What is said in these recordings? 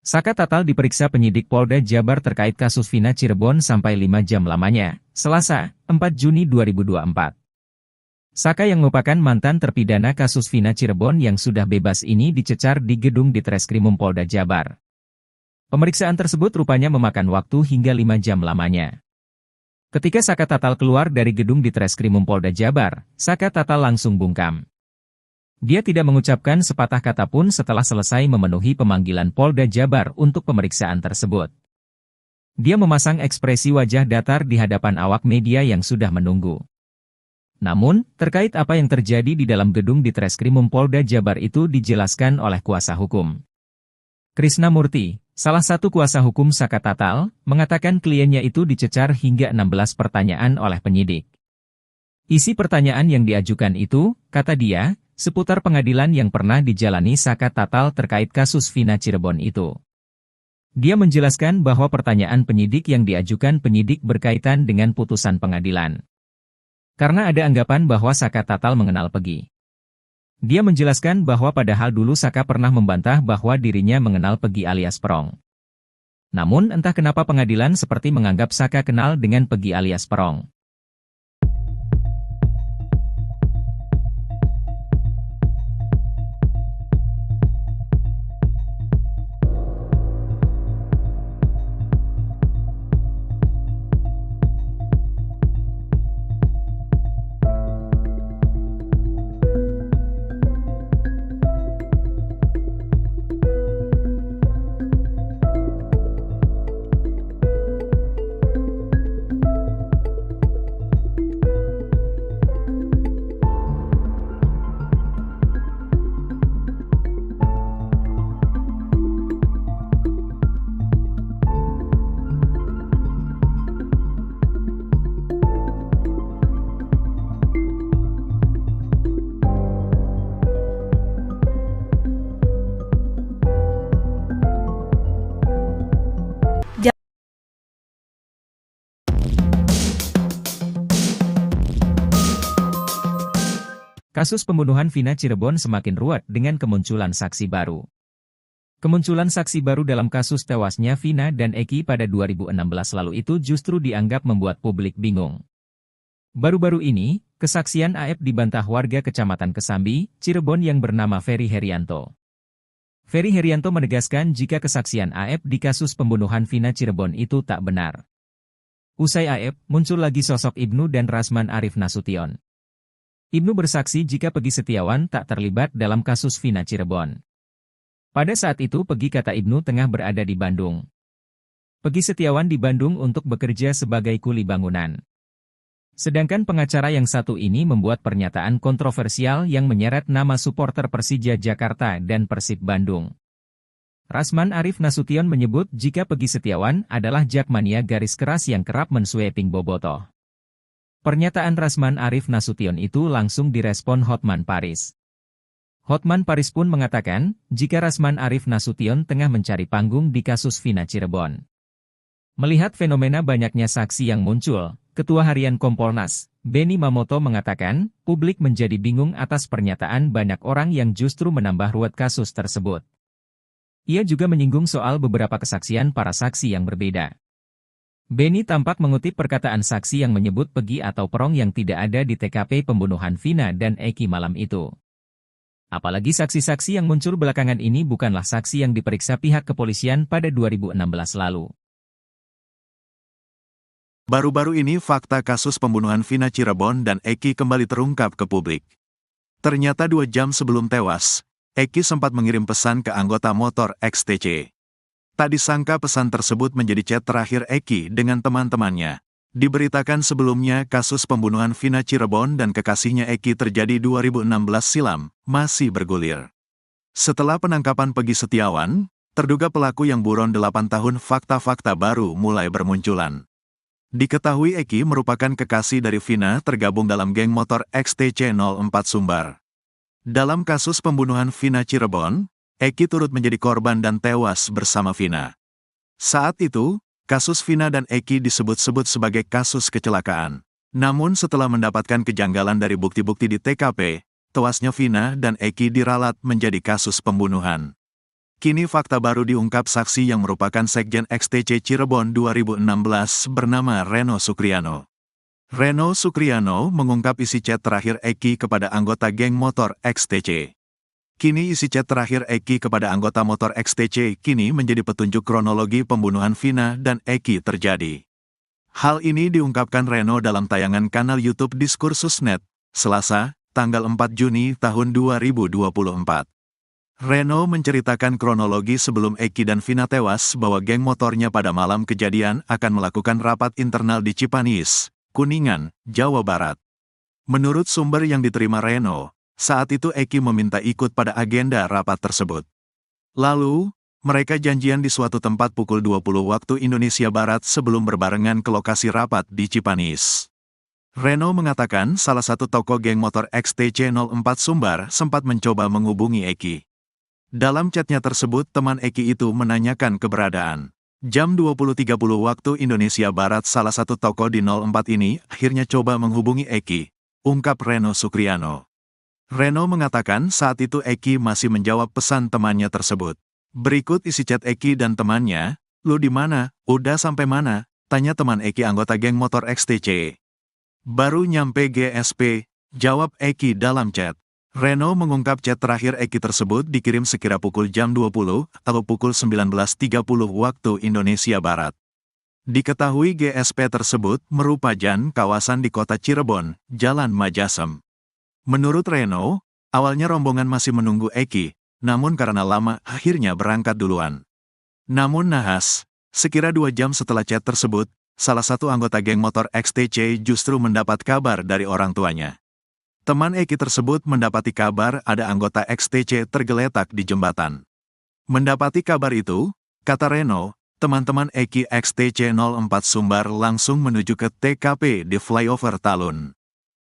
Saka Tatal diperiksa penyidik Polda Jabar terkait kasus Vina Cirebon sampai 5 jam lamanya, Selasa, 4 Juni 2024. Saka yang merupakan mantan terpidana kasus Vina Cirebon yang sudah bebas ini dicecar di gedung Ditreskrimum Polda Jabar. Pemeriksaan tersebut rupanya memakan waktu hingga 5 jam lamanya. Ketika Saka Tatal keluar dari gedung Ditreskrimum Polda Jabar, Saka Tatal langsung bungkam. Dia tidak mengucapkan sepatah kata pun setelah selesai memenuhi pemanggilan Polda Jabar untuk pemeriksaan tersebut. Dia memasang ekspresi wajah datar di hadapan awak media yang sudah menunggu. Namun, terkait apa yang terjadi di dalam gedung Ditreskrimum Polda Jabar itu dijelaskan oleh kuasa hukum. Krisna Murti, salah satu kuasa hukum Saka Tatal, mengatakan kliennya itu dicecar hingga 16 pertanyaan oleh penyidik. Isi pertanyaan yang diajukan itu, kata dia, seputar pengadilan yang pernah dijalani Saka Tatal terkait kasus Vina Cirebon itu. Dia menjelaskan bahwa pertanyaan penyidik yang diajukan penyidik berkaitan dengan putusan pengadilan. Karena ada anggapan bahwa Saka Tatal mengenal Pegi. Dia menjelaskan bahwa padahal dulu Saka pernah membantah bahwa dirinya mengenal Pegi alias Perong. Namun entah kenapa pengadilan seperti menganggap Saka kenal dengan Pegi alias Perong. Kasus pembunuhan Vina Cirebon semakin ruwet dengan kemunculan saksi baru. Kemunculan saksi baru dalam kasus tewasnya Vina dan Eki pada 2016 lalu itu justru dianggap membuat publik bingung. Baru-baru ini, kesaksian AF dibantah warga Kecamatan Kesambi, Cirebon yang bernama Ferry Herianto. Ferry Herianto menegaskan jika kesaksian AF di kasus pembunuhan Vina Cirebon itu tak benar. Usai AF, muncul lagi sosok Ibnu dan Rasman Arif Nasution. Ibnu bersaksi jika Pegi Setiawan tak terlibat dalam kasus Vina Cirebon. Pada saat itu Pegi, kata Ibnu, tengah berada di Bandung. Pegi Setiawan di Bandung untuk bekerja sebagai kuli bangunan. Sedangkan pengacara yang satu ini membuat pernyataan kontroversial yang menyeret nama supporter Persija Jakarta dan Persib Bandung. Rasman Arif Nasution menyebut jika Pegi Setiawan adalah jakmania garis keras yang kerap mensweeping bobotoh. Pernyataan Rasman Arif Nasution itu langsung direspon Hotman Paris. Hotman Paris pun mengatakan, jika Rasman Arif Nasution tengah mencari panggung di kasus Vina Cirebon. Melihat fenomena banyaknya saksi yang muncul, Ketua Harian Kompolnas, Benny Mamoto mengatakan, publik menjadi bingung atas pernyataan banyak orang yang justru menambah ruwet kasus tersebut. Ia juga menyinggung soal beberapa kesaksian para saksi yang berbeda. Benny tampak mengutip perkataan saksi yang menyebut Pegi atau Perong yang tidak ada di TKP pembunuhan Vina dan Eki malam itu. Apalagi saksi-saksi yang muncul belakangan ini bukanlah saksi yang diperiksa pihak kepolisian pada 2016 lalu. Baru-baru ini fakta kasus pembunuhan Vina Cirebon dan Eki kembali terungkap ke publik. Ternyata 2 jam sebelum tewas, Eki sempat mengirim pesan ke anggota motor XTC. Tak disangka pesan tersebut menjadi chat terakhir Eki dengan teman-temannya. Diberitakan sebelumnya kasus pembunuhan Vina Cirebon dan kekasihnya Eki terjadi 2016 silam, masih bergulir. Setelah penangkapan Pegi Setiawan, terduga pelaku yang buron 8 tahun, fakta-fakta baru mulai bermunculan. Diketahui Eki merupakan kekasih dari Vina tergabung dalam geng motor XTC 04 Sumbar. Dalam kasus pembunuhan Vina Cirebon, Eki turut menjadi korban dan tewas bersama Vina. Saat itu, kasus Vina dan Eki disebut-sebut sebagai kasus kecelakaan. Namun setelah mendapatkan kejanggalan dari bukti-bukti di TKP, tewasnya Vina dan Eki diralat menjadi kasus pembunuhan. Kini fakta baru diungkap saksi yang merupakan Sekjen XTC Cirebon 2016 bernama Reno Sukriano. Reno Sukriano mengungkap isi chat terakhir Eki kepada anggota geng motor XTC. Kini isi chat terakhir Eki kepada anggota motor XTC kini menjadi petunjuk kronologi pembunuhan Vina dan Eki terjadi. Hal ini diungkapkan Reno dalam tayangan kanal YouTube Diskursus.net, Selasa, tanggal 4 Juni tahun 2024. Reno menceritakan kronologi sebelum Eki dan Vina tewas bahwa geng motornya pada malam kejadian akan melakukan rapat internal di Cipanis, Kuningan, Jawa Barat. Menurut sumber yang diterima Reno, saat itu Eki meminta ikut pada agenda rapat tersebut. Lalu, mereka janjian di suatu tempat pukul 20 waktu Indonesia Barat sebelum berbarengan ke lokasi rapat di Cipanis. Reno mengatakan salah satu tokoh geng motor XTC 04 Sumbar sempat mencoba menghubungi Eki. Dalam chatnya tersebut teman Eki itu menanyakan keberadaan. Jam 20.30 waktu Indonesia Barat salah satu tokoh di 04 ini akhirnya coba menghubungi Eki, ungkap Reno Sukriano. Reno mengatakan saat itu Eki masih menjawab pesan temannya tersebut. Berikut isi chat Eki dan temannya, "Lu di mana? Udah sampai mana?" tanya teman Eki anggota geng motor XTC. "Baru nyampe GSP, jawab Eki dalam chat. Reno mengungkap chat terakhir Eki tersebut dikirim sekira pukul jam 20 atau pukul 19.30 waktu Indonesia Barat. Diketahui GSP tersebut merupakan kawasan di kota Cirebon, Jalan Majasem. Menurut Reno, awalnya rombongan masih menunggu Eki, namun karena lama akhirnya berangkat duluan. Namun nahas, sekira 2 jam setelah chat tersebut, salah satu anggota geng motor XTC justru mendapat kabar dari orang tuanya. Teman Eki tersebut mendapati kabar ada anggota XTC tergeletak di jembatan. Mendapati kabar itu, kata Reno, teman-teman Eki XTC 04 Sumbar langsung menuju ke TKP di flyover Talun.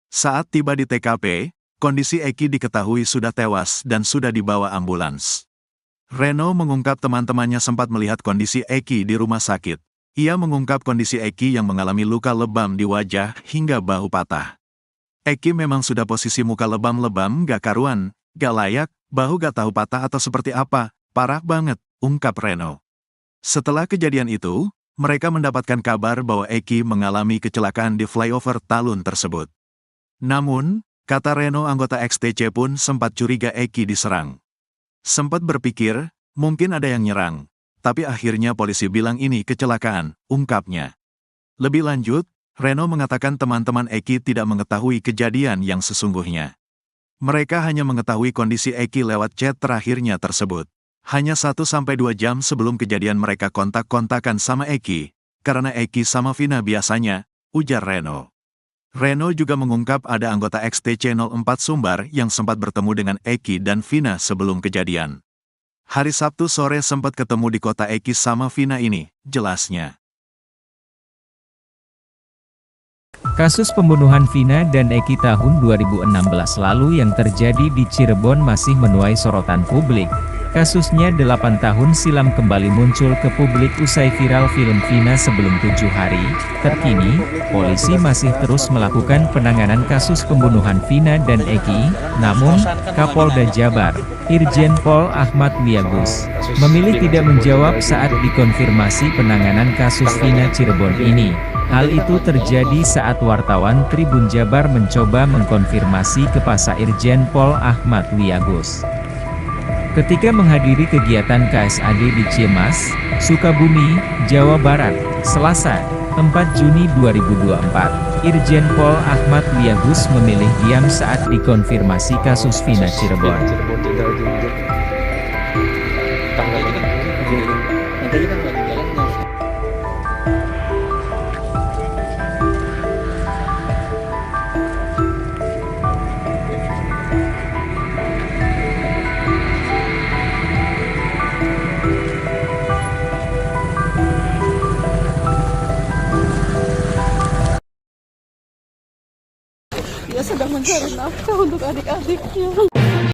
Saat tiba di TKP, kondisi Eki diketahui sudah tewas dan sudah dibawa ambulans. Reno mengungkap teman-temannya sempat melihat kondisi Eki di rumah sakit. Ia mengungkap kondisi Eki yang mengalami luka lebam di wajah hingga bahu patah. Eki memang sudah posisi muka lebam-lebam gak karuan, gak layak, bahu gak tahu patah atau seperti apa, parah banget, ungkap Reno. Setelah kejadian itu, mereka mendapatkan kabar bahwa Eki mengalami kecelakaan di flyover Talun tersebut. Namun, kata Reno anggota XTC pun sempat curiga Eki diserang. Sempat berpikir, mungkin ada yang nyerang, tapi akhirnya polisi bilang ini kecelakaan, ungkapnya. Lebih lanjut, Reno mengatakan teman-teman Eki tidak mengetahui kejadian yang sesungguhnya. Mereka hanya mengetahui kondisi Eki lewat chat terakhirnya tersebut. Hanya 1-2 jam sebelum kejadian mereka kontak-kontakan sama Eki, karena Eki sama Vina biasanya, ujar Reno. Reno juga mengungkap ada anggota XTC 04 Sumbar yang sempat bertemu dengan Eki dan Vina sebelum kejadian. Hari Sabtu sore sempat ketemu di kota Eki sama Vina ini, jelasnya. Kasus pembunuhan Vina dan Eki tahun 2016 lalu yang terjadi di Cirebon masih menuai sorotan publik. Kasusnya 8 tahun silam kembali muncul ke publik usai viral film Vina sebelum 7 hari. Terkini, polisi masih terus melakukan penanganan kasus pembunuhan Vina dan Eki, namun, Kapolda Jabar, Irjen Pol Ahmad Wiyagus, memilih tidak menjawab saat dikonfirmasi penanganan kasus Vina Cirebon ini. Hal itu terjadi saat wartawan Tribun Jabar mencoba mengkonfirmasi ke Pak Irjen Pol Ahmad Wiyagus. Ketika menghadiri kegiatan KSAD di Ciamas, Sukabumi, Jawa Barat, Selasa, 4 Juni 2024, Irjen Pol Ahmad Wiyagus memilih diam saat dikonfirmasi kasus Vina Cirebon. Dia sedang mencari nafkah untuk adik-adiknya.